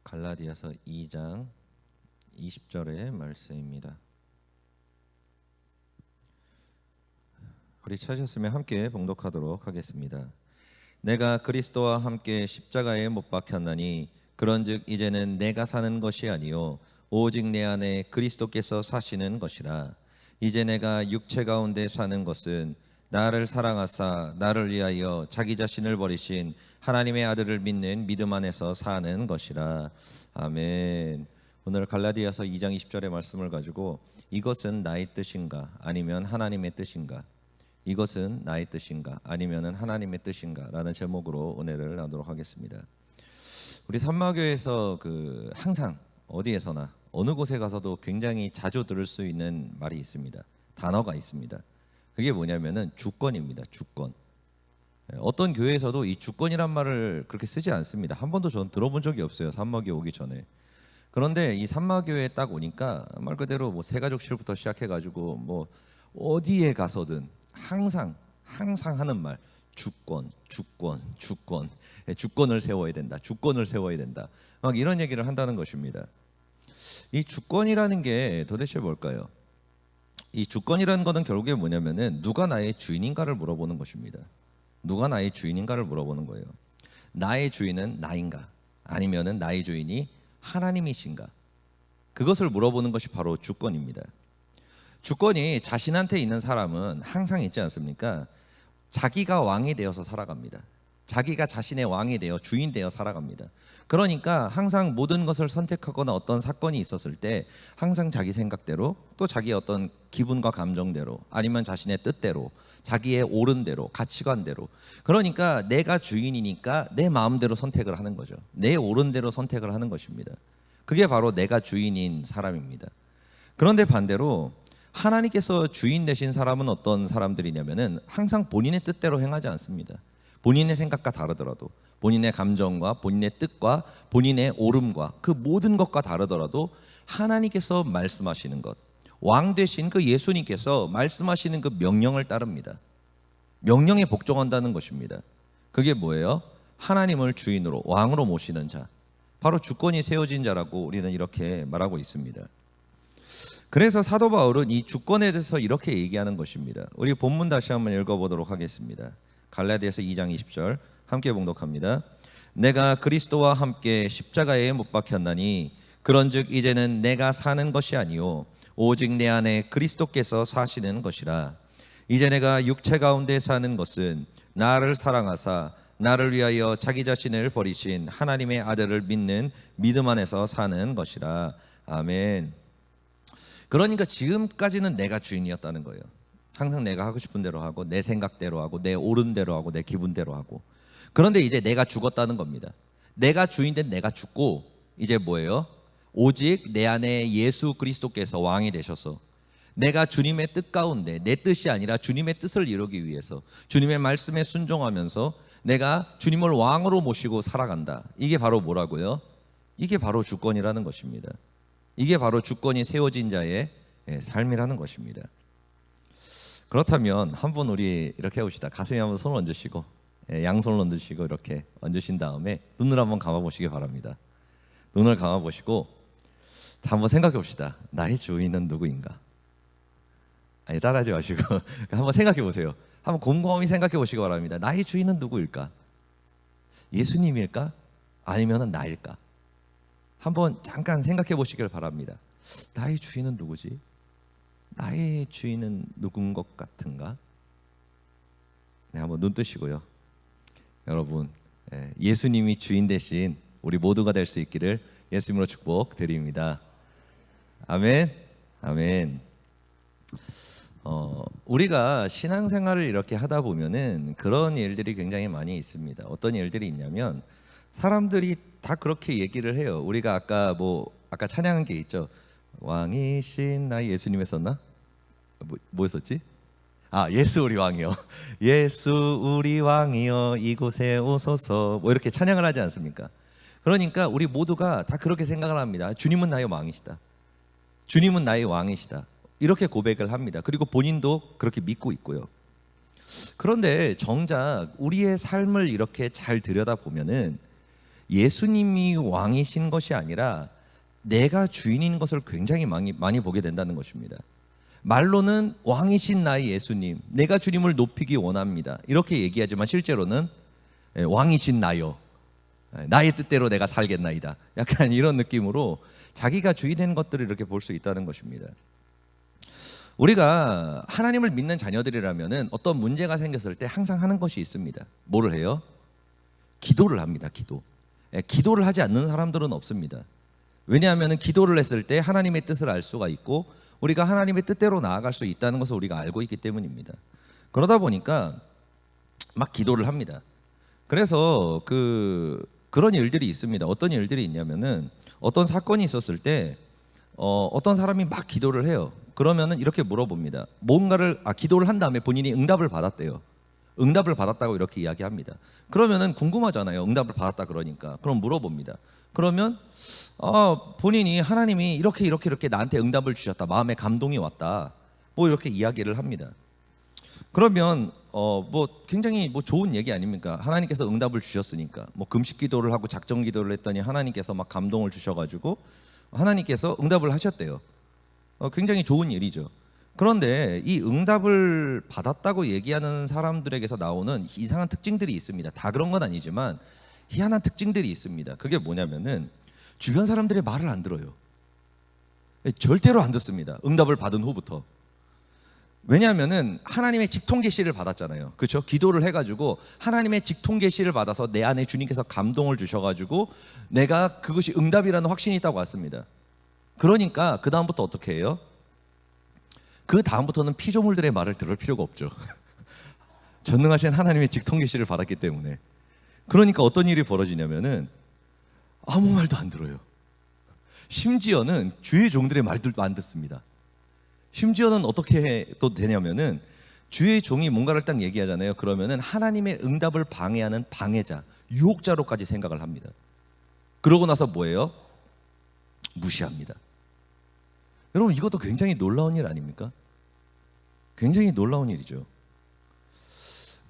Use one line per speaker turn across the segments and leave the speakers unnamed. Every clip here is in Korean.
갈라디아서 2장 20절의 말씀입니다. 우리 찾으셨으면 함께 봉독하도록 하겠습니다. 내가 그리스도와 함께 십자가에 못 박혔나니 그런즉 이제는 내가 사는 것이 아니요 오직 내 안에 그리스도께서 사시는 것이라. 이제 내가 육체 가운데 사는 것은 나를 사랑하사 나를 위하여 자기 자신을 버리신 하나님의 아들을 믿는 믿음 안에서 사는 것이라. 아멘. 오늘 갈라디아서 2장 20절의 말씀을 가지고 이것은 나의 뜻인가 아니면 하나님의 뜻인가, 이것은 나의 뜻인가 아니면 하나님의 뜻인가 라는 제목으로 은혜를 나누도록 하겠습니다. 우리 삼마교에서 항상 어디에서나 어느 곳에 가서도 굉장히 자주 들을 수 있는 말이 있습니다. 단어가 있습니다. 그게 뭐냐면은 주권입니다. 주권. 어떤 교회에서도 이 주권이란 말을 그렇게 쓰지 않습니다. 한 번도 저는 들어본 적이 없어요. 삼마교 오기 전에. 그런데 이 삼마교에 딱 오니까 말 그대로 뭐 새가족실부터 시작해가지고 뭐 어디에 가서든 항상 하는 말, 주권. 주권을 세워야 된다. 주권을 세워야 된다. 막 이런 얘기를 한다는 것입니다. 이 주권이라는 게 도대체 뭘까요? 이 주권이라는 것은 결국에 뭐냐면은 누가 나의 주인인가를 물어보는 것입니다. 누가 나의 주인인가를 물어보는 거예요. 나의 주인은 나인가? 아니면은 나의 주인이 하나님이신가? 그것을 물어보는 것이 바로 주권입니다. 주권이 자신한테 있는 사람은 항상 있지 않습니까? 자기가 왕이 되어서 살아갑니다. 자기가 자신의 왕이 되어 주인 되어 살아갑니다. 그러니까 항상 모든 것을 선택하거나 어떤 사건이 있었을 때 항상 자기 생각대로, 또 자기의 어떤 기분과 감정대로, 아니면 자신의 뜻대로, 자기의 옳은 대로, 가치관대로, 그러니까 내가 주인이니까 내 마음대로 선택을 하는 거죠. 내 옳은 대로 선택을 하는 것입니다. 그게 바로 내가 주인인 사람입니다. 그런데 반대로 하나님께서 주인 되신 사람은 어떤 사람들이냐면은 항상 본인의 뜻대로 행하지 않습니다. 본인의 생각과 다르더라도, 본인의 감정과 본인의 뜻과 본인의 옳음과 그 모든 것과 다르더라도 하나님께서 말씀하시는 것, 왕 되신 그 예수님께서 말씀하시는 그 명령을 따릅니다. 명령에 복종한다는 것입니다. 그게 뭐예요? 하나님을 주인으로, 왕으로 모시는 자, 바로 주권이 세워진 자라고 우리는 이렇게 말하고 있습니다. 그래서 사도 바울은 이 주권에 대해서 이렇게 얘기하는 것입니다. 우리 본문 다시 한번 읽어보도록 하겠습니다. 갈라디아서 2장 20절 함께 봉독합니다. 내가 그리스도와 함께 십자가에 못 박혔나니 그런즉 이제는 내가 사는 것이 아니요 오직 내 안에 그리스도께서 사시는 것이라. 이제 내가 육체 가운데 사는 것은 나를 사랑하사 나를 위하여 자기 자신을 버리신 하나님의 아들을 믿는 믿음 안에서 사는 것이라. 아멘. 그러니까 지금까지는 내가 주인이었다는 거예요. 항상 내가 하고 싶은 대로 하고 내 생각대로 하고 내 옳은 대로 하고 내 기분대로 하고. 그런데 이제 내가 죽었다는 겁니다. 내가 주인된 내가 죽고 이제 뭐예요? 오직 내 안에 예수 그리스도께서 왕이 되셔서 내가 주님의 뜻 가운데 내 뜻이 아니라 주님의 뜻을 이루기 위해서 주님의 말씀에 순종하면서 내가 주님을 왕으로 모시고 살아간다. 이게 바로 뭐라고요? 이게 바로 주권이라는 것입니다. 이게 바로 주권이 세워진 자의 삶이라는 것입니다. 그렇다면 한번 우리 이렇게 해봅시다. 가슴에 한번 손을 얹으시고 양손을 얹으시고 이렇게 얹으신 다음에 눈을 한번 감아보시기 바랍니다. 눈을 감아보시고 한번 생각해 봅시다. 나의 주인은 누구인가? 아니, 따라하지 마시고 한번 생각해 보세요. 한번 곰곰이 생각해 보시기 바랍니다. 나의 주인은 누구일까? 예수님일까? 아니면 나일까? 한번 잠깐 생각해 보시길 바랍니다. 나의 주인은 누구지? 나의 주인은 누군 것 같은가? 네, 한번 눈 뜨시고요. 여러분, 예수님이 주인 대신 우리 모두가 될 수 있기를 예수님으로 축복드립니다. 아멘. 아멘. 우리가 신앙생활을 이렇게 하다 보면은 그런 일들이 굉장히 많이 있습니다. 어떤 일들이 있냐면 사람들이 다 그렇게 얘기를 해요. 우리가 아까 찬양한 게 있죠. 왕이신 나의 예수님 했었나? 뭐 했었지? 예수 우리 왕이요. 예수 우리 왕이요 이곳에 오소서. 뭐 이렇게 찬양을 하지 않습니까? 그러니까 우리 모두가 다 그렇게 생각을 합니다. 주님은 나의 왕이시다. 주님은 나의 왕이시다. 이렇게 고백을 합니다. 그리고 본인도 그렇게 믿고 있고요. 그런데 정작 우리의 삶을 이렇게 잘 들여다보면은 예수님이 왕이신 것이 아니라 내가 주인인 것을 굉장히 많이 보게 된다는 것입니다. 말로는 왕이신 나의 예수님, 내가 주님을 높이기 원합니다, 이렇게 얘기하지만 실제로는 왕이신 나요, 나의 뜻대로 내가 살겠나이다, 약간 이런 느낌으로 자기가 주인된 것들을 이렇게 볼 수 있다는 것입니다. 우리가 하나님을 믿는 자녀들이라면 어떤 문제가 생겼을 때 항상 하는 것이 있습니다. 뭐를 해요? 기도를 합니다. 기도를 하지 않는 사람들은 없습니다. 왜냐하면 기도를 했을 때 하나님의 뜻을 알 수가 있고 우리가 하나님의 뜻대로 나아갈 수 있다는 것을 우리가 알고 있기 때문입니다. 그러다 보니까 막 기도를 합니다. 그래서 그런 일들이 있습니다. 어떤 일들이 있냐면은 어떤 사건이 있었을 때 어떤 사람이 막 기도를 해요. 그러면은 이렇게 물어봅니다. 기도를 한 다음에 본인이 응답을 받았대요. 응답을 받았다고 이렇게 이야기합니다. 그러면은 궁금하잖아요. 응답을 받았다 그러니까. 그럼 물어봅니다. 그러면 본인이 하나님이 이렇게 나한테 응답을 주셨다, 마음에 감동이 왔다, 뭐 이렇게 이야기를 합니다. 그러면 뭐 굉장히 뭐 좋은 얘기 아닙니까? 하나님께서 응답을 주셨으니까. 뭐 금식 기도를 하고 작정 기도를 했더니 하나님께서 막 감동을 주셔가지고 하나님께서 응답을 하셨대요. 굉장히 좋은 일이죠. 그런데 이 응답을 받았다고 얘기하는 사람들에게서 나오는 이상한 특징들이 있습니다. 다 그런 건 아니지만 희한한 특징들이 있습니다. 그게 뭐냐면은 주변 사람들의 말을 안 들어요. 절대로 안 듣습니다. 응답을 받은 후부터. 왜냐하면은 하나님의 직통 계시를 받았잖아요. 그렇죠? 기도를 해가지고 하나님의 직통 계시를 받아서 내 안에 주님께서 감동을 주셔가지고 내가 그것이 응답이라는 확신이 있다고 왔습니다. 그러니까 그 다음부터 어떻게 해요? 그 다음부터는 피조물들의 말을 들을 필요가 없죠. 전능하신 하나님의 직통 계시를 받았기 때문에. 그러니까 어떤 일이 벌어지냐면은 아무 말도 안 들어요. 심지어는 주의 종들의 말들도 안 듣습니다. 심지어는 어떻게 또 되냐면은 주의 종이 뭔가를 딱 얘기하잖아요. 그러면은 하나님의 응답을 방해하는 방해자, 유혹자로까지 생각을 합니다. 그러고 나서 뭐예요? 무시합니다. 여러분, 이것도 굉장히 놀라운 일 아닙니까? 굉장히 놀라운 일이죠.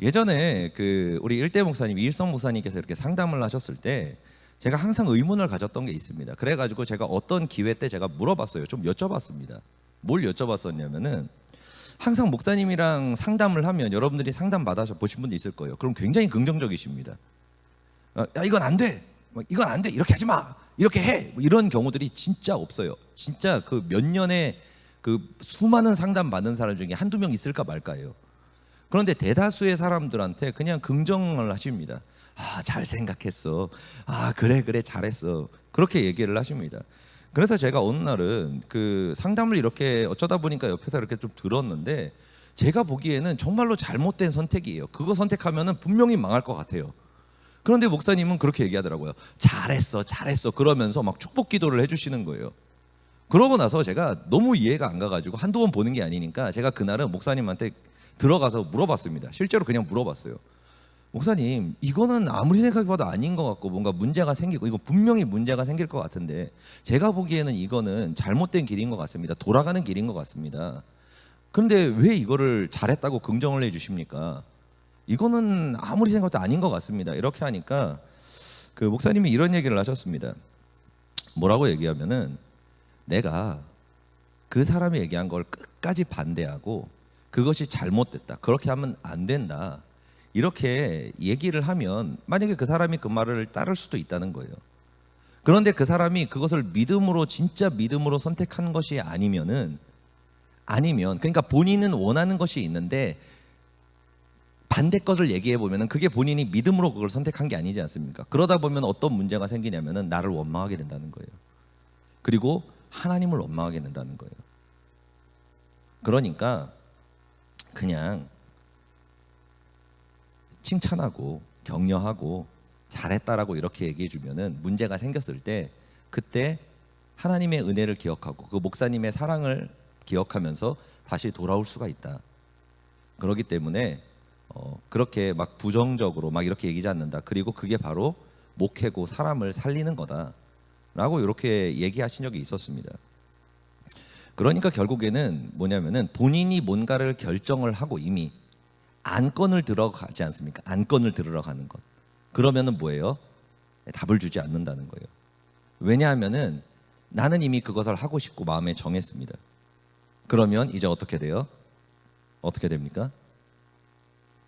예전에 우리 일대 목사님, 이일성 목사님께서 이렇게 상담을 하셨을 때 제가 항상 의문을 가졌던 게 있습니다. 그래가지고 제가 어떤 기회 때 제가 물어봤어요. 좀 여쭤봤습니다. 뭘 여쭤봤었냐면은 항상 목사님이랑 상담을 하면 여러분들이 상담 받아 보신 분도 있을 거예요. 그럼 굉장히 긍정적이십니다. 야, 이건 안 돼, 이건 안 돼, 이렇게 하지 마, 이렇게 해, 이런 경우들이 진짜 없어요. 진짜 몇 년에 수많은 상담 받는 사람 중에 한두 명 있을까 말까예요. 그런데 대다수의 사람들한테 그냥 긍정을 하십니다. 잘 생각했어, 그래 잘했어, 그렇게 얘기를 하십니다. 그래서 제가 어느 날은 상담을 이렇게 어쩌다 보니까 옆에서 이렇게 좀 들었는데 제가 보기에는 정말로 잘못된 선택이에요. 그거 선택하면은 분명히 망할 것 같아요. 그런데 목사님은 그렇게 얘기하더라고요. 잘했어 그러면서 막 축복 기도를 해주시는 거예요. 그러고 나서 제가 너무 이해가 안 가가지고 한두 번 보는 게 아니니까 제가 그날은 목사님한테 들어가서 물어봤습니다. 실제로 그냥 물어봤어요. 목사님, 이거는 아무리 생각해봐도 아닌 것 같고 뭔가 문제가 생기고 이거 분명히 문제가 생길 것 같은데 제가 보기에는 이거는 잘못된 길인 것 같습니다. 돌아가는 길인 것 같습니다. 그런데 왜 이거를 잘했다고 긍정을 해주십니까? 이거는 아무리 생각해도 아닌 것 같습니다. 이렇게 하니까 목사님이 이런 얘기를 하셨습니다. 뭐라고 얘기하면은 내가 그 사람이 얘기한 걸 끝까지 반대하고 그것이 잘못됐다, 그렇게 하면 안 된다, 이렇게 얘기를 하면 만약에 그 사람이 그 말을 따를 수도 있다는 거예요. 그런데 그 사람이 그것을 믿음으로, 진짜 믿음으로 선택한 것이 아니면 그러니까 본인은 원하는 것이 있는데 반대 것을 얘기해 보면은 그게 본인이 믿음으로 그걸 선택한 게 아니지 않습니까? 그러다 보면 어떤 문제가 생기냐면은 나를 원망하게 된다는 거예요. 그리고 하나님을 원망하게 된다는 거예요. 그러니까 그냥 칭찬하고 격려하고 잘했다라고 이렇게 얘기해 주면은 문제가 생겼을 때 그때 하나님의 은혜를 기억하고 그 목사님의 사랑을 기억하면서 다시 돌아올 수가 있다. 그렇기 때문에 그렇게 막 부정적으로 막 이렇게 얘기하지 않는다. 그리고 그게 바로 목회고 사람을 살리는 거다라고 이렇게 얘기하신 적이 있었습니다. 그러니까 결국에는 뭐냐면은 본인이 뭔가를 결정을 하고 이미 안건을 들어가지 않습니까? 안건을 들으러 가는 것. 그러면은 뭐예요? 답을 주지 않는다는 거예요. 왜냐하면은 나는 이미 그것을 하고 싶고 마음에 정했습니다. 그러면 이제 어떻게 돼요? 어떻게 됩니까?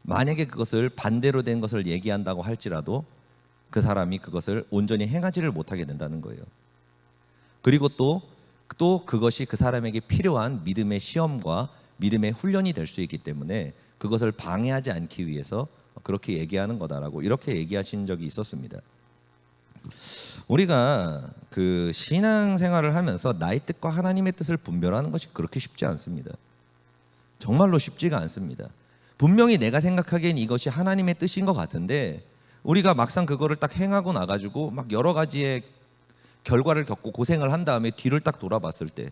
만약에 그것을 반대로 된 것을 얘기한다고 할지라도 그 사람이 그것을 온전히 행하지를 못하게 된다는 거예요. 그리고 또 그것이 그 사람에게 필요한 믿음의 시험과 믿음의 훈련이 될 수 있기 때문에 그것을 방해하지 않기 위해서 그렇게 얘기하는 거다라고 이렇게 얘기하신 적이 있었습니다. 우리가 그 신앙생활을 하면서 나의 뜻과 하나님의 뜻을 분별하는 것이 그렇게 쉽지 않습니다. 정말로 쉽지가 않습니다. 분명히 내가 생각하기엔 이것이 하나님의 뜻인 것 같은데 우리가 막상 그거를 딱 행하고 나가지고 막 여러 가지의 결과를 겪고 고생을 한 다음에 뒤를 딱 돌아봤을 때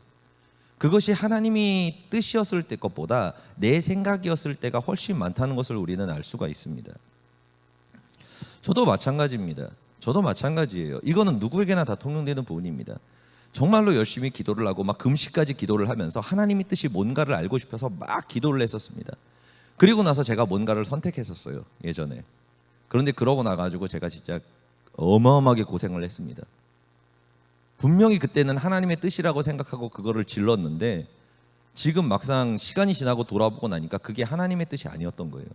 그것이 하나님이 뜻이었을 때 것보다 내 생각이었을 때가 훨씬 많다는 것을 우리는 알 수가 있습니다. 저도 마찬가지입니다. 저도 마찬가지예요. 이거는 누구에게나 다 통용되는 부분입니다. 정말로 열심히 기도를 하고 막 금식까지 기도를 하면서 하나님의 뜻이 뭔가를 알고 싶어서 막 기도를 했었습니다. 그리고 나서 제가 뭔가를 선택했었어요, 예전에. 그런데 그러고 나가지고 제가 진짜 어마어마하게 고생을 했습니다. 분명히 그때는 하나님의 뜻이라고 생각하고 그거를 질렀는데 지금 막상 시간이 지나고 돌아보고 나니까 그게 하나님의 뜻이 아니었던 거예요.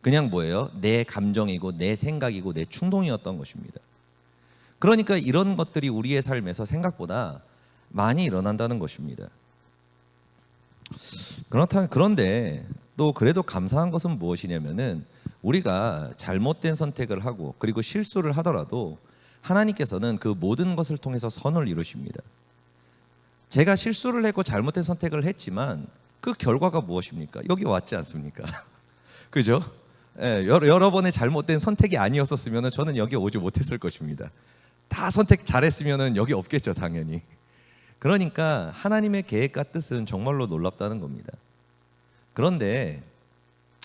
그냥 뭐예요? 내 감정이고 내 생각이고 내 충동이었던 것입니다. 그러니까 이런 것들이 우리의 삶에서 생각보다 많이 일어난다는 것입니다. 그런데 또 그래도 감사한 것은 무엇이냐면은 우리가 잘못된 선택을 하고 그리고 실수를 하더라도 하나님께서는 그 모든 것을 통해서 선을 이루십니다. 제가 실수를 했고 잘못된 선택을 했지만 그 결과가 무엇입니까? 여기 왔지 않습니까? 그죠? 예, 여러 번의 잘못된 선택이 아니었었으면 저는 여기 오지 못했을 것입니다. 다 선택 잘했으면 여기 없겠죠, 당연히. 그러니까 하나님의 계획과 뜻은 정말로 놀랍다는 겁니다. 그런데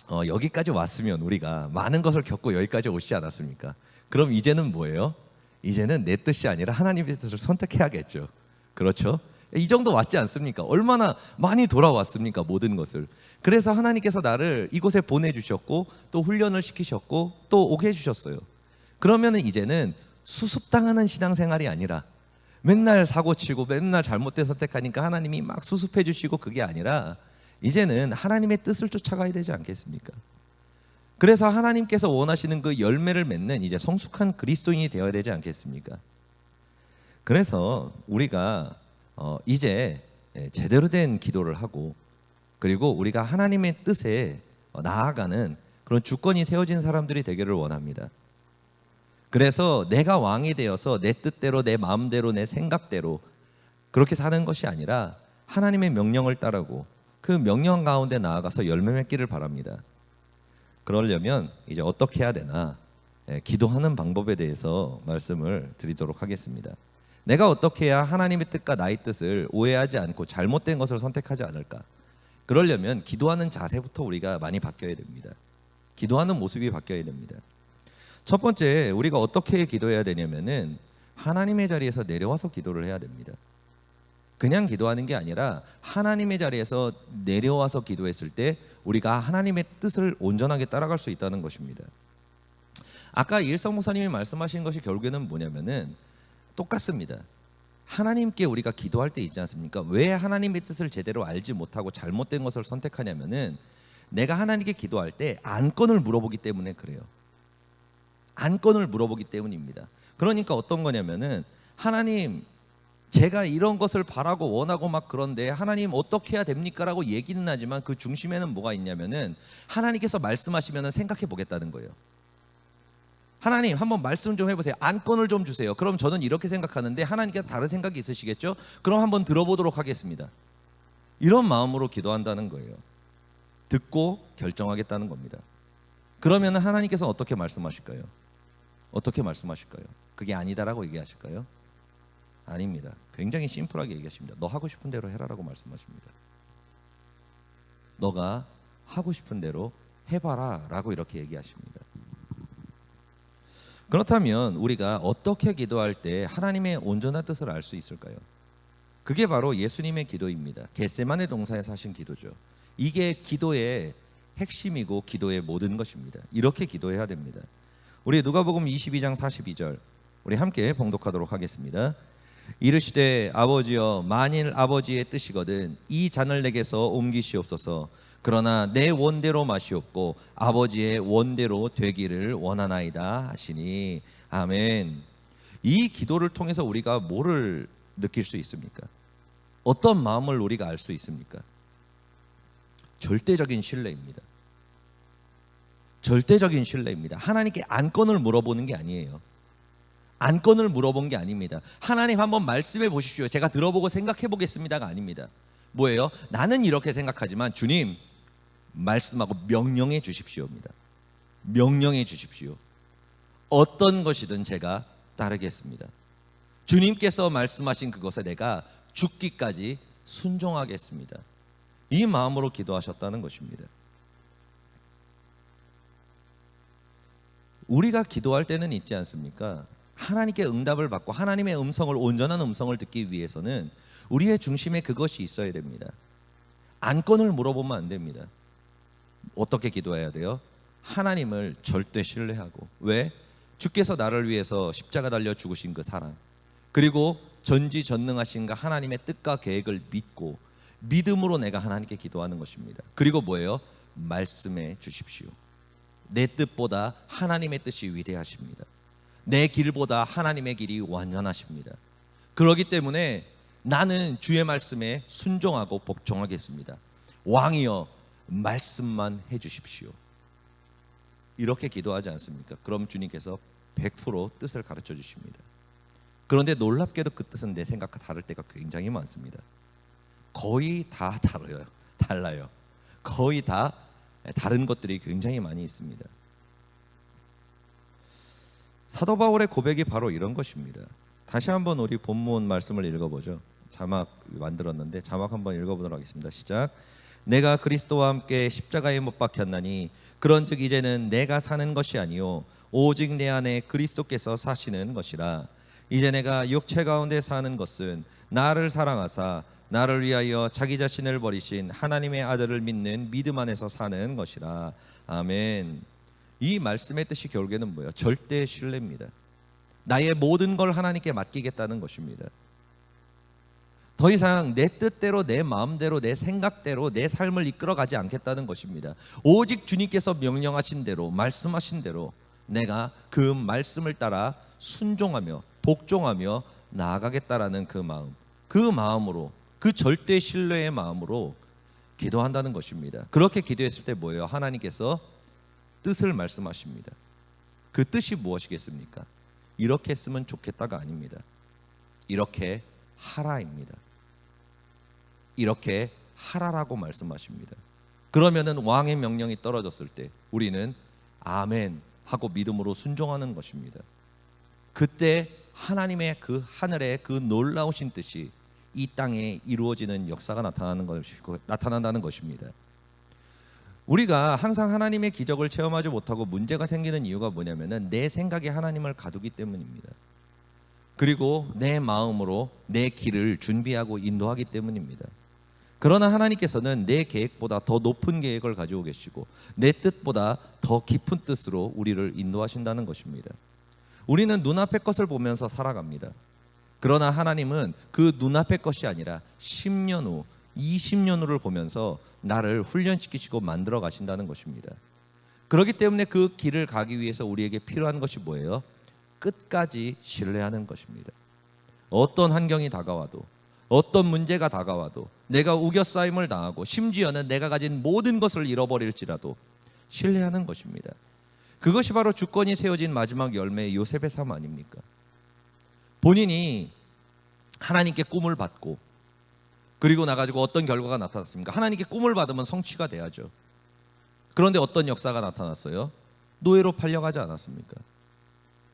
여기까지 왔으면 우리가 많은 것을 겪고 여기까지 오시지 않았습니까? 그럼 이제는 뭐예요? 이제는 내 뜻이 아니라 하나님의 뜻을 선택해야겠죠. 그렇죠? 이 정도 왔지 않습니까? 얼마나 많이 돌아왔습니까? 모든 것을. 그래서 하나님께서 나를 이곳에 보내주셨고 또 훈련을 시키셨고 또 오게 해주셨어요. 그러면 이제는 수습당하는 신앙생활이 아니라 맨날 사고치고 맨날 잘못된 선택하니까 하나님이 막 수습해 주시고 그게 아니라 이제는 하나님의 뜻을 쫓아가야 되지 않겠습니까? 그래서 하나님께서 원하시는 그 열매를 맺는 이제 성숙한 그리스도인이 되어야 되지 않겠습니까? 그래서 우리가 이제 제대로 된 기도를 하고 그리고 우리가 하나님의 뜻에 나아가는 그런 주권이 세워진 사람들이 되기를 원합니다. 그래서 내가 왕이 되어서 내 뜻대로 내 마음대로 내 생각대로 그렇게 사는 것이 아니라 하나님의 명령을 따르고 그 명령 가운데 나아가서 열매 맺기를 바랍니다. 그러려면 이제 어떻게 해야 되나 기도하는 방법에 대해서 말씀을 드리도록 하겠습니다. 내가 어떻게 해야 하나님의 뜻과 나의 뜻을 오해하지 않고 잘못된 것을 선택하지 않을까? 그러려면 기도하는 자세부터 우리가 많이 바뀌어야 됩니다. 기도하는 모습이 바뀌어야 됩니다. 첫 번째 우리가 어떻게 기도해야 되냐면은 하나님의 자리에서 내려와서 기도를 해야 됩니다. 그냥 기도하는 게 아니라 하나님의 자리에서 내려와서 기도했을 때 우리가 하나님의 뜻을 온전하게 따라갈 수 있다는 것입니다. 아까 이일성 목사님이 말씀하신 것이 결국에는 뭐냐면은 똑같습니다. 하나님께 우리가 기도할 때 있지 않습니까? 왜 하나님의 뜻을 제대로 알지 못하고 잘못된 것을 선택하냐면은 내가 하나님께 기도할 때 안건을 물어보기 때문에 그래요. 안건을 물어보기 때문입니다. 그러니까 어떤 거냐면은 하나님 제가 이런 것을 바라고 원하고 막 그런데 하나님 어떻게 해야 됩니까? 라고 얘기는 하지만 그 중심에는 뭐가 있냐면은 하나님께서 말씀하시면은 생각해 보겠다는 거예요. 하나님 한번 말씀 좀 해보세요. 안건을 좀 주세요. 그럼 저는 이렇게 생각하는데 하나님께서 다른 생각이 있으시겠죠? 그럼 한번 들어보도록 하겠습니다. 이런 마음으로 기도한다는 거예요. 듣고 결정하겠다는 겁니다. 그러면 하나님께서 어떻게 말씀하실까요? 어떻게 말씀하실까요? 그게 아니다라고 얘기하실까요? 아닙니다. 굉장히 심플하게 얘기하십니다. 너 하고 싶은 대로 해라라고 말씀하십니다. 너가 하고 싶은 대로 해봐라 라고 이렇게 얘기하십니다. 그렇다면 우리가 어떻게 기도할 때 하나님의 온전한 뜻을 알 수 있을까요? 그게 바로 예수님의 기도입니다. 겟세마네 동산에서 하신 기도죠. 이게 기도의 핵심이고 기도의 모든 것입니다. 이렇게 기도해야 됩니다. 우리 누가복음 22장 42절 우리 함께 봉독하도록 하겠습니다. 이르시되 아버지여 만일 아버지의 뜻이거든 이 잔을 내게서 옮기시옵소서. 그러나 내 원대로 마시옵고 아버지의 원대로 되기를 원하나이다 하시니. 아멘. 이 기도를 통해서 우리가 뭐를 느낄 수 있습니까? 어떤 마음을 우리가 알 수 있습니까? 절대적인 신뢰입니다. 절대적인 신뢰입니다. 하나님께 안건을 물어보는 게 아니에요. 안건을 물어본 게 아닙니다. 하나님 한번 말씀해 보십시오. 제가 들어보고 생각해 보겠습니다가 아닙니다. 뭐예요? 나는 이렇게 생각하지만 주님 말씀하고 명령해 주십시오입니다. 명령해 주십시오. 어떤 것이든 제가 따르겠습니다. 주님께서 말씀하신 그것에 내가 죽기까지 순종하겠습니다. 이 마음으로 기도하셨다는 것입니다. 우리가 기도할 때는 있지 않습니까? 하나님께 응답을 받고 하나님의 음성을, 온전한 음성을 듣기 위해서는 우리의 중심에 그것이 있어야 됩니다. 안건을 물어보면 안 됩니다. 어떻게 기도해야 돼요? 하나님을 절대 신뢰하고. 왜? 주께서 나를 위해서 십자가 달려 죽으신 그 사랑, 그리고 전지전능하신 그 하나님의 뜻과 계획을 믿고 믿음으로 내가 하나님께 기도하는 것입니다. 그리고 뭐예요? 말씀해 주십시오. 내 뜻보다 하나님의 뜻이 위대하십니다. 내 길보다 하나님의 길이 완전하십니다. 그렇기 때문에 나는 주의 말씀에 순종하고 복종하겠습니다. 왕이여 말씀만 해 주십시오. 이렇게 기도하지 않습니까? 그럼 주님께서 100% 뜻을 가르쳐 주십니다. 그런데 놀랍게도 그 뜻은 내 생각과 다를 때가 굉장히 많습니다. 거의 다 달라요. 거의 다 다른 것들이 굉장히 많이 있습니다. 사도 바울의 고백이 바로 이런 것입니다. 다시 한번 우리 본문 말씀을 읽어보죠. 자막 만들었는데 자막 한번 읽어보도록 하겠습니다. 시작. 내가 그리스도와 함께 십자가에 못 박혔나니 그런즉 이제는 내가 사는 것이 아니요 오직 내 안에 그리스도께서 사시는 것이라. 이제 내가 육체 가운데 사는 것은 나를 사랑하사 나를 위하여 자기 자신을 버리신 하나님의 아들을 믿는 믿음 안에서 사는 것이라. 아멘. 이 말씀의 뜻이 결국에는 뭐예요? 절대 신뢰입니다. 나의 모든 걸 하나님께 맡기겠다는 것입니다. 더 이상 내 뜻대로, 내 마음대로, 내 생각대로 내 삶을 이끌어가지 않겠다는 것입니다. 오직 주님께서 명령하신 대로, 말씀하신 대로 내가 그 말씀을 따라 순종하며 복종하며 나아가겠다라는 그 마음, 그 마음으로, 그 절대 신뢰의 마음으로 기도한다는 것입니다. 그렇게 기도했을 때 뭐예요? 하나님께서 뜻을 말씀하십니다. 그 뜻이 무엇이겠습니까? 이렇게 했으면 좋겠다가 아닙니다. 이렇게 하라입니다. 이렇게 하라라고 말씀하십니다. 그러면은 왕의 명령이 떨어졌을 때 우리는 아멘 하고 믿음으로 순종하는 것입니다. 그때 하나님의 그 하늘의 그 놀라우신 뜻이 이 땅에 이루어지는 역사가 나타난다는 것입니다. 우리가 항상 하나님의 기적을 체험하지 못하고 문제가 생기는 이유가 뭐냐면은 내 생각에 하나님을 가두기 때문입니다. 그리고 내 마음으로 내 길을 준비하고 인도하기 때문입니다. 그러나 하나님께서는 내 계획보다 더 높은 계획을 가지고 계시고 내 뜻보다 더 깊은 뜻으로 우리를 인도하신다는 것입니다. 우리는 눈앞의 것을 보면서 살아갑니다. 그러나 하나님은 그 눈앞의 것이 아니라 10년 후, 20년 후를 보면서 나를 훈련시키시고 만들어 가신다는 것입니다. 그렇기 때문에 그 길을 가기 위해서 우리에게 필요한 것이 뭐예요? 끝까지 신뢰하는 것입니다. 어떤 환경이 다가와도, 어떤 문제가 다가와도, 내가 우겨싸임을 당하고 심지어는 내가 가진 모든 것을 잃어버릴지라도 신뢰하는 것입니다. 그것이 바로 주권이 세워진 마지막 열매의 요셉의 삶 아닙니까? 본인이 하나님께 꿈을 받고 그리고 나가지고 어떤 결과가 나타났습니까? 하나님께 꿈을 받으면 성취가 돼야죠. 그런데 어떤 역사가 나타났어요? 노예로 팔려가지 않았습니까?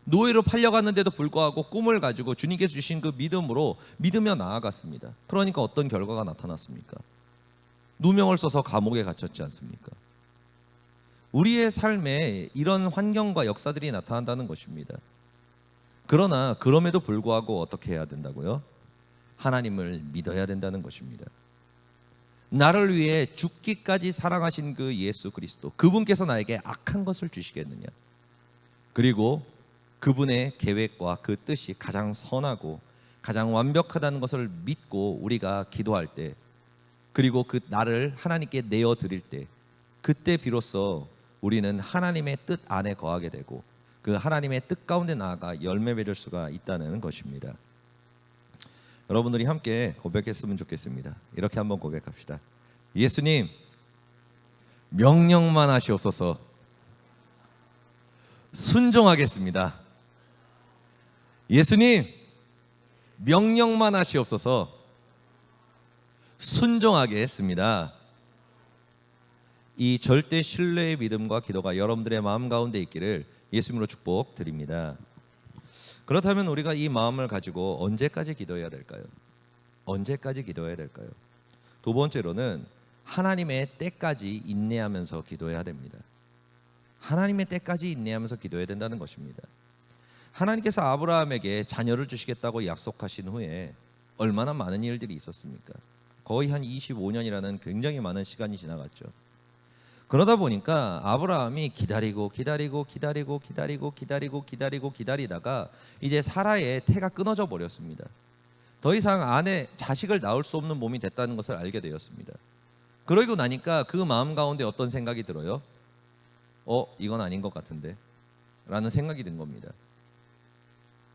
노예로 팔려갔는데도 불구하고 꿈을 가지고 주님께서 주신 그 믿음으로 믿으며 나아갔습니다. 그러니까 어떤 결과가 나타났습니까? 누명을 써서 감옥에 갇혔지 않습니까? 우리의 삶에 이런 환경과 역사들이 나타난다는 것입니다. 그러나 그럼에도 불구하고 어떻게 해야 된다고요? 하나님을 믿어야 된다는 것입니다. 나를 위해 죽기까지 사랑하신 그 예수 그리스도, 그분께서 나에게 악한 것을 주시겠느냐? 그리고 그분의 계획과 그 뜻이 가장 선하고 가장 완벽하다는 것을 믿고 우리가 기도할 때, 그리고 그 나를 하나님께 내어 드릴 때, 그때 비로소 우리는 하나님의 뜻 안에 거하게 되고 그 하나님의 뜻 가운데 나아가 열매 맺을 수가 있다는 것입니다. 여러분들이 함께 고백했으면 좋겠습니다. 이렇게 한번 고백합시다. 예수님, 명령만 하시옵소서. 순종하겠습니다. 예수님, 명령만 하시옵소서. 순종하게 했습니다. 이 절대 신뢰의 믿음과 기도가 여러분들의 마음 가운데 있기를 예수님으로 축복드립니다. 그렇다면 우리가 이 마음을 가지고 언제까지 기도해야 될까요? 언제까지 기도해야 될까요? 두 번째로는 하나님의 때까지 인내하면서 기도해야 됩니다. 하나님의 때까지 인내하면서 기도해야 된다는 것입니다. 하나님께서 아브라함에게 자녀를 주시겠다고 약속하신 후에 얼마나 많은 일들이 있었습니까? 거의 한 25년이라는 굉장히 많은 시간이 지나갔죠. 그러다 보니까 아브라함이 기다리다가 이제 사라의 태가 끊어져 버렸습니다. 더 이상 아내 자식을 낳을 수 없는 몸이 됐다는 것을 알게 되었습니다. 그러고 나니까 그 마음 가운데 어떤 생각이 들어요? 이건 아닌 것 같은데 라는 생각이 든 겁니다.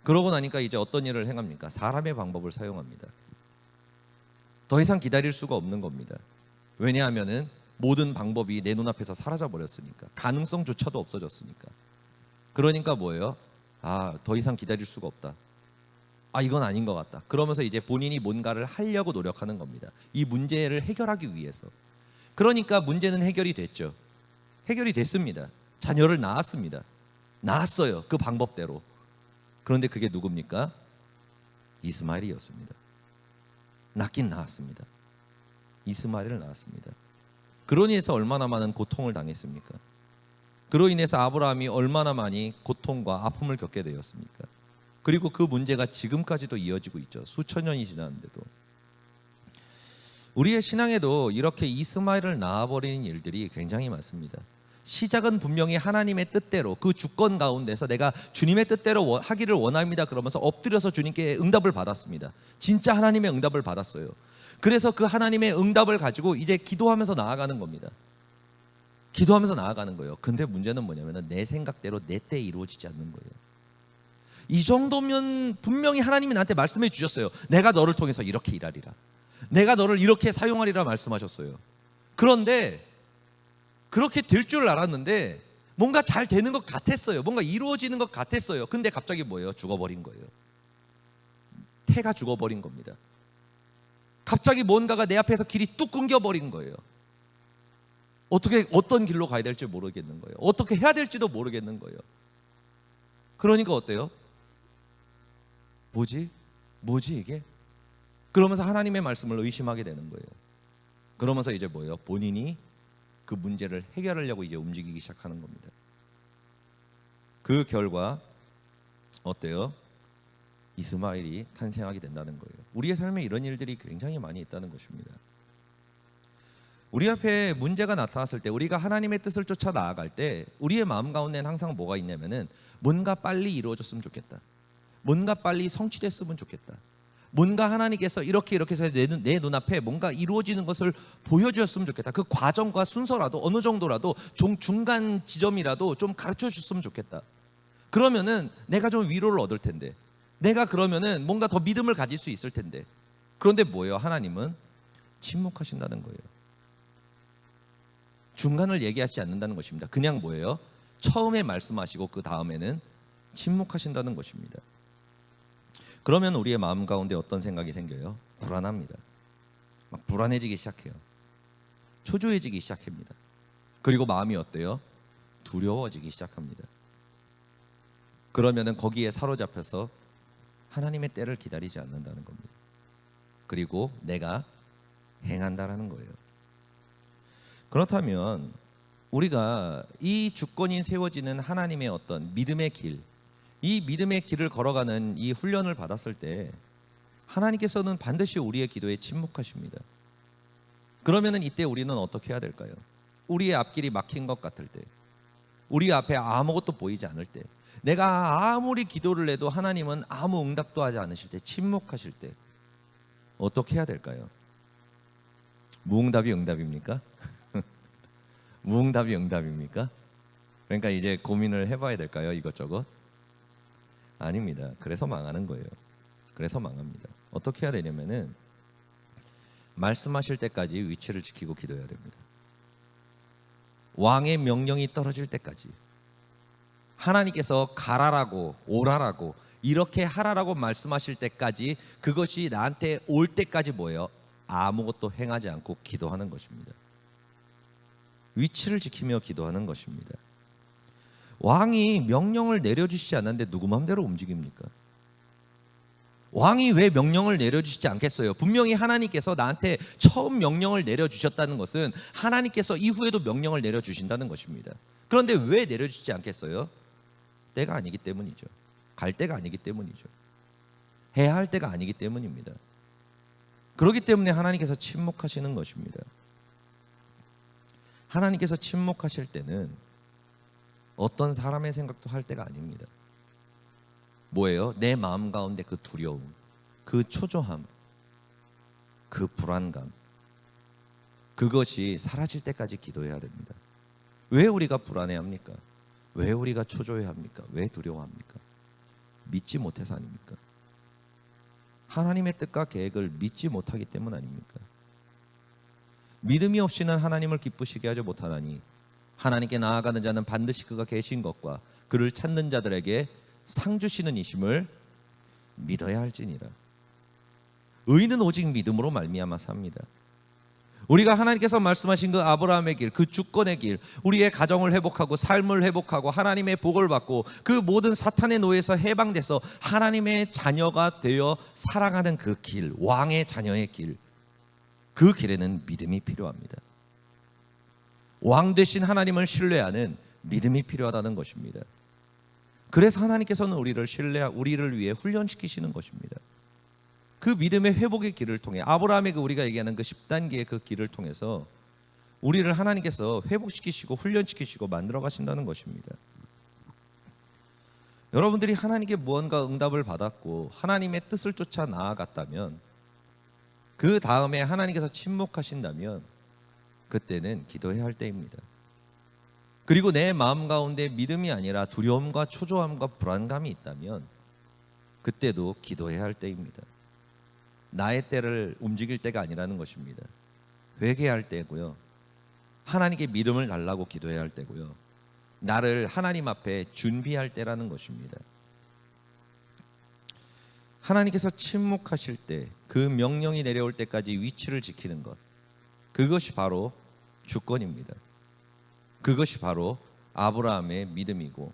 그러고 나니까 이제 어떤 일을 행합니까? 사람의 방법을 사용합니다. 더 이상 기다릴 수가 없는 겁니다. 왜냐하면은 모든 방법이 내 눈앞에서 사라져 버렸으니까, 가능성조차도 없어졌으니까. 그러니까 뭐예요? 더 이상 기다릴 수가 없다. 이건 아닌 것 같다. 그러면서 이제 본인이 뭔가를 하려고 노력하는 겁니다. 이 문제를 해결하기 위해서. 그러니까 문제는 해결이 됐죠. 해결이 됐습니다. 자녀를 낳았습니다. 낳았어요. 그 방법대로. 그런데 그게 누굽니까? 이스마엘이었습니다. 낳긴 낳았습니다. 이스마엘을 낳았습니다. 그로 인해서 얼마나 많은 고통을 당했습니까? 그로 인해서 아브라함이 얼마나 많이 고통과 아픔을 겪게 되었습니까? 그리고 그 문제가 지금까지도 이어지고 있죠. 수천 년이 지났는데도. 우리의 신앙에도 이렇게 이스마엘을 낳아버리는 일들이 굉장히 많습니다. 시작은 분명히 하나님의 뜻대로, 그 주권 가운데서 내가 주님의 뜻대로 하기를 원합니다 그러면서 엎드려서 주님께 응답을 받았습니다. 진짜 하나님의 응답을 받았어요. 그래서 그 하나님의 응답을 가지고 이제 기도하면서 나아가는 겁니다. 기도하면서 나아가는 거예요. 근데 문제는 뭐냐면 내 생각대로 내 때에 이루어지지 않는 거예요. 이 정도면 분명히 하나님이 나한테 말씀해 주셨어요. 내가 너를 통해서 이렇게 일하리라, 내가 너를 이렇게 사용하리라 말씀하셨어요. 그런데 그렇게 될 줄 알았는데 뭔가 잘 되는 것 같았어요. 뭔가 이루어지는 것 같았어요. 근데 갑자기 뭐예요? 죽어버린 거예요. 태가 죽어버린 겁니다. 갑자기 뭔가가 내 앞에서 길이 뚝 끊겨버린 거예요. 어떤 길로 가야 될지 모르겠는 거예요. 어떻게 해야 될지도 모르겠는 거예요. 그러니까 어때요? 뭐지 이게? 그러면서 하나님의 말씀을 의심하게 되는 거예요. 그러면서 이제 뭐예요? 본인이 그 문제를 해결하려고 이제 움직이기 시작하는 겁니다. 그 결과 어때요? 이스마엘이 탄생하게 된다는 거예요. 우리의 삶에 이런 일들이 굉장히 많이 있다는 것입니다. 우리 앞에 문제가 나타났을 때, 우리가 하나님의 뜻을 쫓아 나아갈 때 우리의 마음 가운데는 항상 뭐가 있냐면은 뭔가 빨리 이루어졌으면 좋겠다, 뭔가 빨리 성취됐으면 좋겠다, 뭔가 하나님께서 이렇게 해서 내 눈앞에 뭔가 이루어지는 것을 보여주셨으면 좋겠다. 그 과정과 순서라도 어느 정도라도 중간 지점이라도 좀 가르쳐 주셨으면 좋겠다. 그러면은 내가 좀 위로를 얻을 텐데, 내가 그러면은 뭔가 더 믿음을 가질 수 있을 텐데. 그런데 뭐예요? 하나님은 침묵하신다는 거예요. 중간을 얘기하지 않는다는 것입니다. 그냥 뭐예요? 처음에 말씀하시고 그 다음에는 침묵하신다는 것입니다. 그러면 우리의 마음 가운데 어떤 생각이 생겨요? 불안합니다. 막 불안해지기 시작해요. 초조해지기 시작합니다. 그리고 마음이 어때요? 두려워지기 시작합니다. 그러면은 거기에 사로잡혀서 하나님의 때를 기다리지 않는다는 겁니다. 그리고 내가 행한다라는 거예요. 그렇다면 우리가 이 주권이 세워지는 하나님의 어떤 믿음의 길, 이 믿음의 길을 걸어가는 이 훈련을 받았을 때 하나님께서는 반드시 우리의 기도에 침묵하십니다. 그러면은 이때 우리는 어떻게 해야 될까요? 우리의 앞길이 막힌 것 같을 때, 우리 앞에 아무것도 보이지 않을 때, 내가 아무리 기도를 해도 하나님은 아무 응답도 하지 않으실 때, 침묵하실 때 어떻게 해야 될까요? 무응답이 응답입니까? 무응답이 응답입니까? 그러니까 이제 고민을 해봐야 될까요? 이것저것? 아닙니다. 그래서 망하는 거예요. 그래서 망합니다. 어떻게 해야 되냐면은 말씀하실 때까지 위치를 지키고 기도해야 됩니다. 왕의 명령이 떨어질 때까지, 하나님께서 가라라고 오라라고 이렇게 하라라고 말씀하실 때까지, 그것이 나한테 올 때까지 뭐예요? 아무것도 행하지 않고 기도하는 것입니다. 위치를 지키며 기도하는 것입니다. 왕이 명령을 내려주시지 않았는데 누구 마음대로 움직입니까? 왕이 왜 명령을 내려주시지 않겠어요? 분명히 하나님께서 나한테 처음 명령을 내려주셨다는 것은 하나님께서 이후에도 명령을 내려주신다는 것입니다. 그런데 왜 내려주시지 않겠어요? 때가 아니기 때문이죠. 갈 때가 아니기 때문이죠. 해야 할 때가 아니기 때문입니다. 그렇기 때문에 하나님께서 침묵하시는 것입니다. 하나님께서 침묵하실 때는 어떤 사람의 생각도 할 때가 아닙니다. 뭐예요? 내 마음 가운데 그 두려움, 그 초조함, 그 불안감, 그것이 사라질 때까지 기도해야 됩니다. 왜 우리가 불안해합니까? 왜 우리가 초조해합니까? 왜 두려워합니까? 믿지 못해서 아닙니까? 하나님의 뜻과 계획을 믿지 못하기 때문 아닙니까? 믿음이 없이는 하나님을 기쁘시게 하지 못하나니 하나님께 나아가는 자는 반드시 그가 계신 것과 그를 찾는 자들에게 상 주시는 이심을 믿어야 할지니라. 의인은 오직 믿음으로 말미암아 삽니다. 우리가 하나님께서 말씀하신 그 아브라함의 길, 그 주권의 길, 우리의 가정을 회복하고 삶을 회복하고 하나님의 복을 받고 그 모든 사탄의 노예에서 해방돼서 하나님의 자녀가 되어 살아가는 그 길, 왕의 자녀의 길, 그 길에는 믿음이 필요합니다. 왕 되신 하나님을 신뢰하는 믿음이 필요하다는 것입니다. 그래서 하나님께서는 우리를 위해 훈련시키시는 것입니다. 그 믿음의 회복의 길을 통해, 아브라함의 우리가 얘기하는 그 10단계의 그 길을 통해서 우리를 하나님께서 회복시키시고 훈련시키시고 만들어 가신다는 것입니다. 여러분들이 하나님께 무언가 응답을 받았고 하나님의 뜻을 쫓아 나아갔다면, 그 다음에 하나님께서 침묵하신다면 그때는 기도해야 할 때입니다. 그리고 내 마음 가운데 믿음이 아니라 두려움과 초조함과 불안감이 있다면 그때도 기도해야 할 때입니다. 나의 때를 움직일 때가 아니라는 것입니다. 회개할 때고요, 하나님께 믿음을 달라고 기도해야 할 때고요, 나를 하나님 앞에 준비할 때라는 것입니다. 하나님께서 침묵하실 때, 그 명령이 내려올 때까지 위치를 지키는 것, 그것이 바로 주권입니다. 그것이 바로 아브라함의 믿음이고,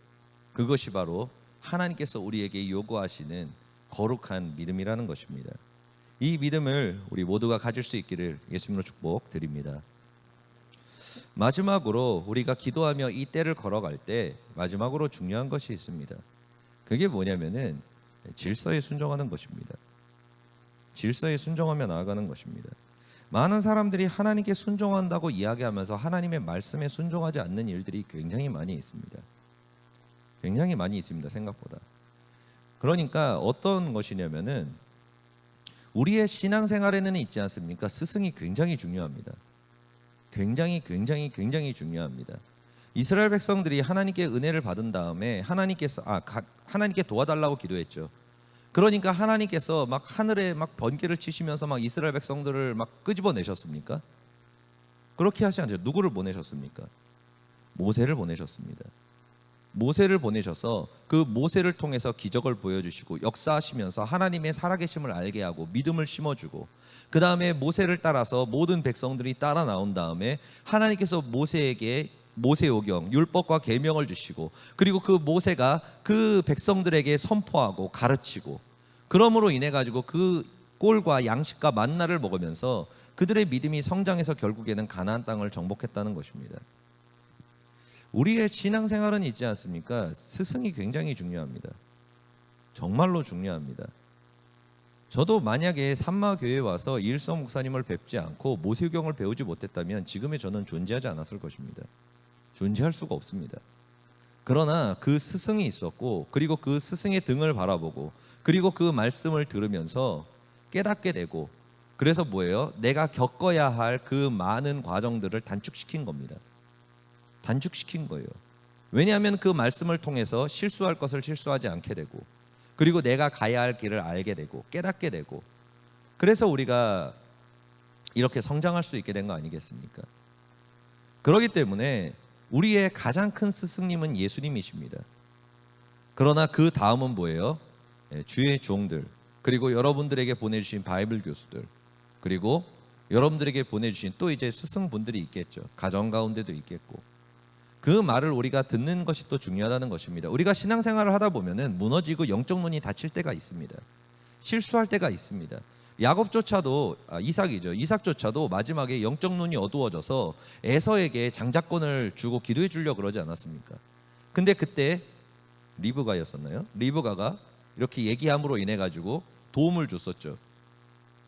그것이 바로 하나님께서 우리에게 요구하시는 거룩한 믿음이라는 것입니다. 이 믿음을 우리 모두가 가질 수 있기를 예수님으로 축복드립니다. 마지막으로 우리가 기도하며 이 때를 걸어갈 때 마지막으로 중요한 것이 있습니다. 그게 뭐냐면은 질서에 순종하는 것입니다. 질서에 순종하며 나아가는 것입니다. 많은 사람들이 하나님께 순종한다고 이야기하면서 하나님의 말씀에 순종하지 않는 일들이 굉장히 많이 있습니다. 굉장히 많이 있습니다, 생각보다. 그러니까 어떤 것이냐면은 우리의 신앙생활에는 있지 않습니까? 스승이 굉장히 중요합니다. 굉장히 중요합니다. 이스라엘 백성들이 하나님께 은혜를 받은 다음에 하나님께 도와달라고 기도했죠. 그러니까 하나님께서 막 하늘에 막 번개를 치시면서 막 이스라엘 백성들을 막 끄집어내셨습니까? 그렇게 하지 않죠. 누구를 보내셨습니까? 모세를 보내셨습니다. 모세를 보내셔서 그 모세를 통해서 기적을 보여주시고 역사하시면서 하나님의 살아계심을 알게 하고 믿음을 심어주고, 그 다음에 모세를 따라서 모든 백성들이 따라 나온 다음에 하나님께서 모세에게 모세오경 율법과 계명을 주시고, 그리고 그 모세가 그 백성들에게 선포하고 가르치고, 그러므로 인해 가지고 그 꼴과 양식과 만나를 먹으면서 그들의 믿음이 성장해서 결국에는 가나안 땅을 정복했다는 것입니다. 우리의 신앙생활은 있지 않습니까? 스승이 굉장히 중요합니다. 정말로 중요합니다. 저도 만약에 산마교회에 와서 이일성 목사님을 뵙지 않고 모세오경을 배우지 못했다면 지금의 저는 존재하지 않았을 것입니다. 존재할 수가 없습니다. 그러나 그 스승이 있었고, 그리고 그 스승의 등을 바라보고, 그리고 그 말씀을 들으면서 깨닫게 되고, 그래서 뭐예요? 내가 겪어야 할 그 많은 과정들을 단축시킨 겁니다. 단축시킨 거예요. 왜냐하면 그 말씀을 통해서 실수할 것을 실수하지 않게 되고, 그리고 내가 가야 할 길을 알게 되고 깨닫게 되고, 그래서 우리가 이렇게 성장할 수 있게 된 거 아니겠습니까? 그렇기 때문에 우리의 가장 큰 스승님은 예수님이십니다. 그러나 그 다음은 뭐예요? 주의 종들, 그리고 여러분들에게 보내주신 바이블 교수들, 그리고 여러분들에게 보내주신 또 이제 스승분들이 있겠죠. 가정 가운데도 있겠고, 그 말을 우리가 듣는 것이 또 중요하다는 것입니다. 우리가 신앙생활을 하다 보면은 무너지고 영적 눈이 닫힐 때가 있습니다. 실수할 때가 있습니다. 야곱조차도 이삭조차도 마지막에 영적 눈이 어두워져서 에서에게 장자권을 주고 기도해 주려고 그러지 않았습니까? 근데 그때 리브가였었나요? 리브가가 이렇게 얘기함으로 인해 가지고 도움을 줬었죠.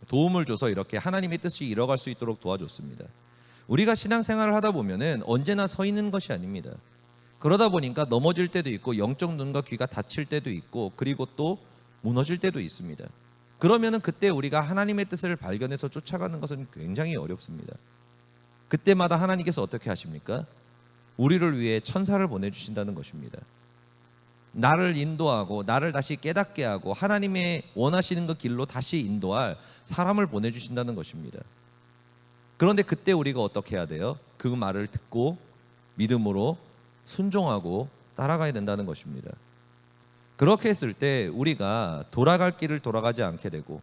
도움을 줘서 이렇게 하나님의 뜻이 이뤄갈 수 있도록 도와줬습니다. 우리가 신앙생활을 하다 보면은 언제나 서 있는 것이 아닙니다. 그러다 보니까 넘어질 때도 있고, 영적 눈과 귀가 닫힐 때도 있고, 그리고 또 무너질 때도 있습니다. 그러면은 그때 우리가 하나님의 뜻을 발견해서 쫓아가는 것은 굉장히 어렵습니다. 그때마다 하나님께서 어떻게 하십니까? 우리를 위해 천사를 보내주신다는 것입니다. 나를 인도하고 나를 다시 깨닫게 하고 하나님의 원하시는 그 길로 다시 인도할 사람을 보내주신다는 것입니다. 그런데 그때 우리가 어떻게 해야 돼요? 그 말을 듣고 믿음으로 순종하고 따라가야 된다는 것입니다. 그렇게 했을 때 우리가 돌아갈 길을 돌아가지 않게 되고,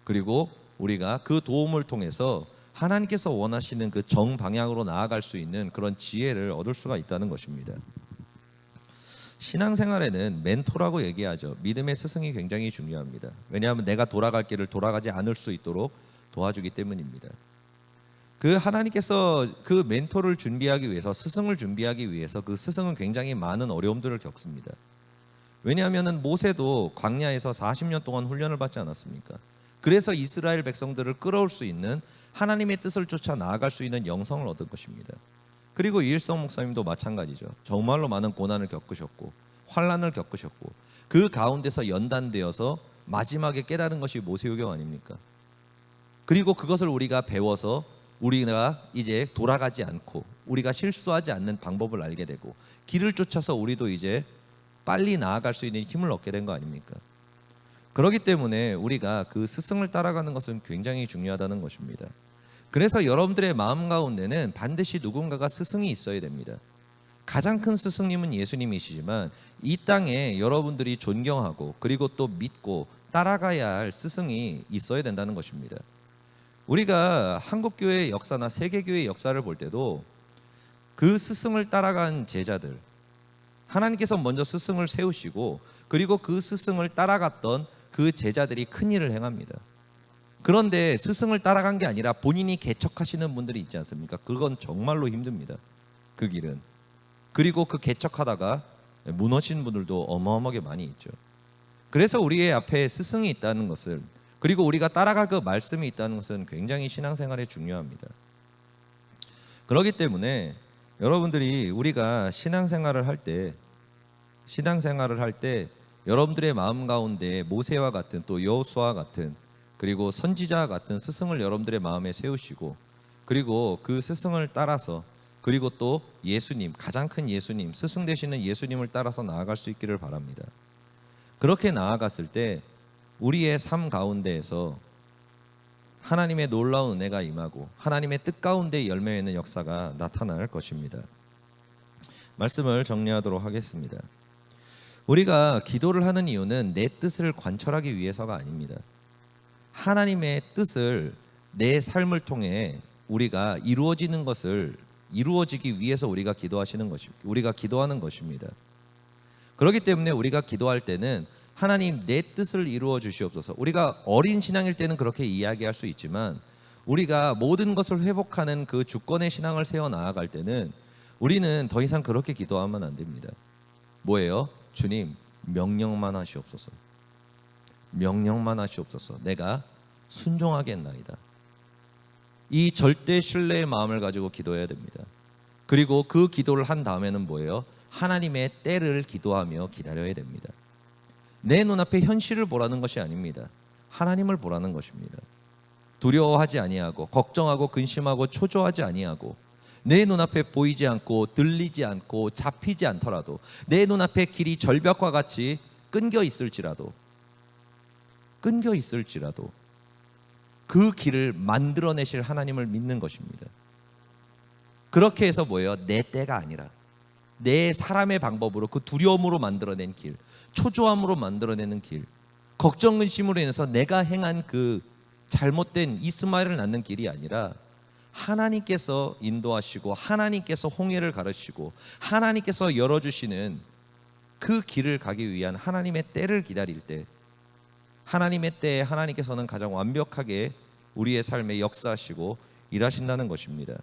그리고 우리가 그 도움을 통해서 하나님께서 원하시는 그 정방향으로 나아갈 수 있는 그런 지혜를 얻을 수가 있다는 것입니다. 신앙생활에는 멘토라고 얘기하죠. 믿음의 스승이 굉장히 중요합니다. 왜냐하면 내가 돌아갈 길을 돌아가지 않을 수 있도록 도와주기 때문입니다. 그 하나님께서 그 멘토를 준비하기 위해서, 스승을 준비하기 위해서 그 스승은 굉장히 많은 어려움들을 겪습니다. 왜냐하면 모세도 광야에서 40년 동안 훈련을 받지 않았습니까? 그래서 이스라엘 백성들을 끌어올 수 있는, 하나님의 뜻을 쫓아 나아갈 수 있는 영성을 얻은 것입니다. 그리고 이일성 목사님도 마찬가지죠. 정말로 많은 고난을 겪으셨고 환난을 겪으셨고, 그 가운데서 연단되어서 마지막에 깨달은 것이 모세오경 아닙니까? 그리고 그것을 우리가 배워서 우리가 이제 돌아가지 않고 우리가 실수하지 않는 방법을 알게 되고, 길을 쫓아서 우리도 이제 빨리 나아갈 수 있는 힘을 얻게 된 거 아닙니까? 그렇기 때문에 우리가 그 스승을 따라가는 것은 굉장히 중요하다는 것입니다. 그래서 여러분들의 마음 가운데는 반드시 누군가가 스승이 있어야 됩니다. 가장 큰 스승님은 예수님이시지만, 이 땅에 여러분들이 존경하고 그리고 또 믿고 따라가야 할 스승이 있어야 된다는 것입니다. 우리가 한국교회의 역사나 세계교회의 역사를 볼 때도 그 스승을 따라간 제자들, 하나님께서 먼저 스승을 세우시고 그리고 그 스승을 따라갔던 그 제자들이 큰 일을 행합니다. 그런데 스승을 따라간 게 아니라 본인이 개척하시는 분들이 있지 않습니까? 그건 정말로 힘듭니다. 그 길은. 그리고 그 개척하다가 무너진 분들도 어마어마하게 많이 있죠. 그래서 우리의 앞에 스승이 있다는 것을, 그리고 우리가 따라갈 그 말씀이 있다는 것은 굉장히 신앙생활에 중요합니다. 그렇기 때문에 여러분들이 우리가 신앙생활을 할 때 여러분들의 마음 가운데 모세와 같은, 또 여호수아와 같은, 그리고 선지자와 같은 스승을 여러분들의 마음에 세우시고, 그리고 그 스승을 따라서, 그리고 또 예수님, 가장 큰 예수님, 스승 되시는 예수님을 따라서 나아갈 수 있기를 바랍니다. 그렇게 나아갔을 때 우리의 삶 가운데에서 하나님의 놀라운 은혜가 임하고 하나님의 뜻 가운데 열매 맺는 역사가 나타날 것입니다. 말씀을 정리하도록 하겠습니다. 우리가 기도를 하는 이유는 내 뜻을 관철하기 위해서가 아닙니다. 하나님의 뜻을 내 삶을 통해 우리가 이루어지기 위해서 우리가 기도하는 것입니다. 그렇기 때문에 우리가 기도할 때는 하나님, 내 뜻을 이루어 주시옵소서. 우리가 어린 신앙일 때는 그렇게 이야기할 수 있지만, 우리가 모든 것을 회복하는 그 주권의 신앙을 세워 나아갈 때는 우리는 더 이상 그렇게 기도하면 안 됩니다. 뭐예요? 주님, 명령만 하시옵소서. 명령만 하시옵소서. 내가 순종하겠나이다. 이 절대 신뢰의 마음을 가지고 기도해야 됩니다. 그리고 그 기도를 한 다음에는 뭐예요? 하나님의 때를 기도하며 기다려야 됩니다. 내 눈앞에 현실을 보라는 것이 아닙니다. 하나님을 보라는 것입니다. 두려워하지 아니하고 걱정하고 근심하고 초조하지 아니하고 내 눈앞에 보이지 않고 들리지 않고 잡히지 않더라도 내 눈앞에 길이 절벽과 같이 끊겨 있을지라도 그 길을 만들어내실 하나님을 믿는 것입니다. 그렇게 해서 뭐예요? 내 때가 아니라 내 사람의 방법으로 그 두려움으로 만들어낸 길, 초조함으로 만들어내는 길, 걱정 근심으로 인해서 내가 행한 그 잘못된 이스마엘을 낳는 길이 아니라 하나님께서 인도하시고 하나님께서 홍해를 가르시고 하나님께서 열어주시는 그 길을 가기 위한 하나님의 때를 기다릴 때, 하나님의 때에 하나님께서는 가장 완벽하게 우리의 삶에 역사하시고 일하신다는 것입니다.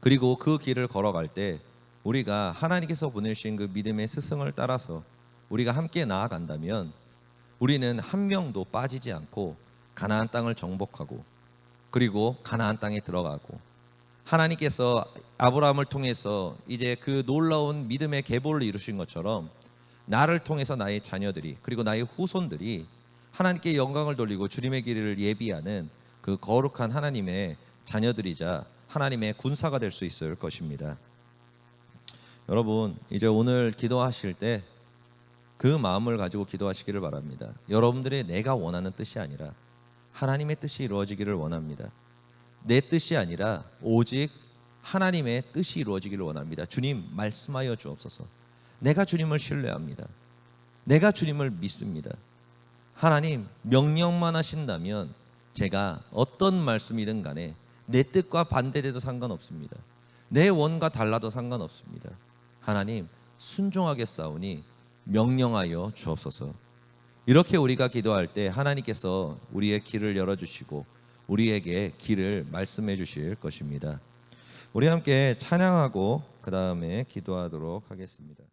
그리고 그 길을 걸어갈 때 우리가 하나님께서 보내신 그 믿음의 스승을 따라서 우리가 함께 나아간다면 우리는 한 명도 빠지지 않고 가나안 땅을 정복하고 그리고 가나안 땅에 들어가고, 하나님께서 아브라함을 통해서 이제 그 놀라운 믿음의 계보를 이루신 것처럼 나를 통해서 나의 자녀들이 그리고 나의 후손들이 하나님께 영광을 돌리고 주님의 길을 예비하는 그 거룩한 하나님의 자녀들이자 하나님의 군사가 될 수 있을 것입니다. 여러분, 이제 오늘 기도하실 때 그 마음을 가지고 기도하시기를 바랍니다. 여러분들의 내가 원하는 뜻이 아니라 하나님의 뜻이 이루어지기를 원합니다. 내 뜻이 아니라 오직 하나님의 뜻이 이루어지기를 원합니다. 주님, 말씀하여 주옵소서. 내가 주님을 신뢰합니다. 내가 주님을 믿습니다. 하나님, 명령만 하신다면 제가 어떤 말씀이든 간에 내 뜻과 반대돼도 상관없습니다. 내 원과 달라도 상관없습니다. 하나님, 순종하게 싸우니 명령하여 주옵소서. 이렇게 우리가 기도할 때 하나님께서 우리의 길을 열어주시고 우리에게 길을 말씀해 주실 것입니다. 우리 함께 찬양하고 그 다음에 기도하도록 하겠습니다.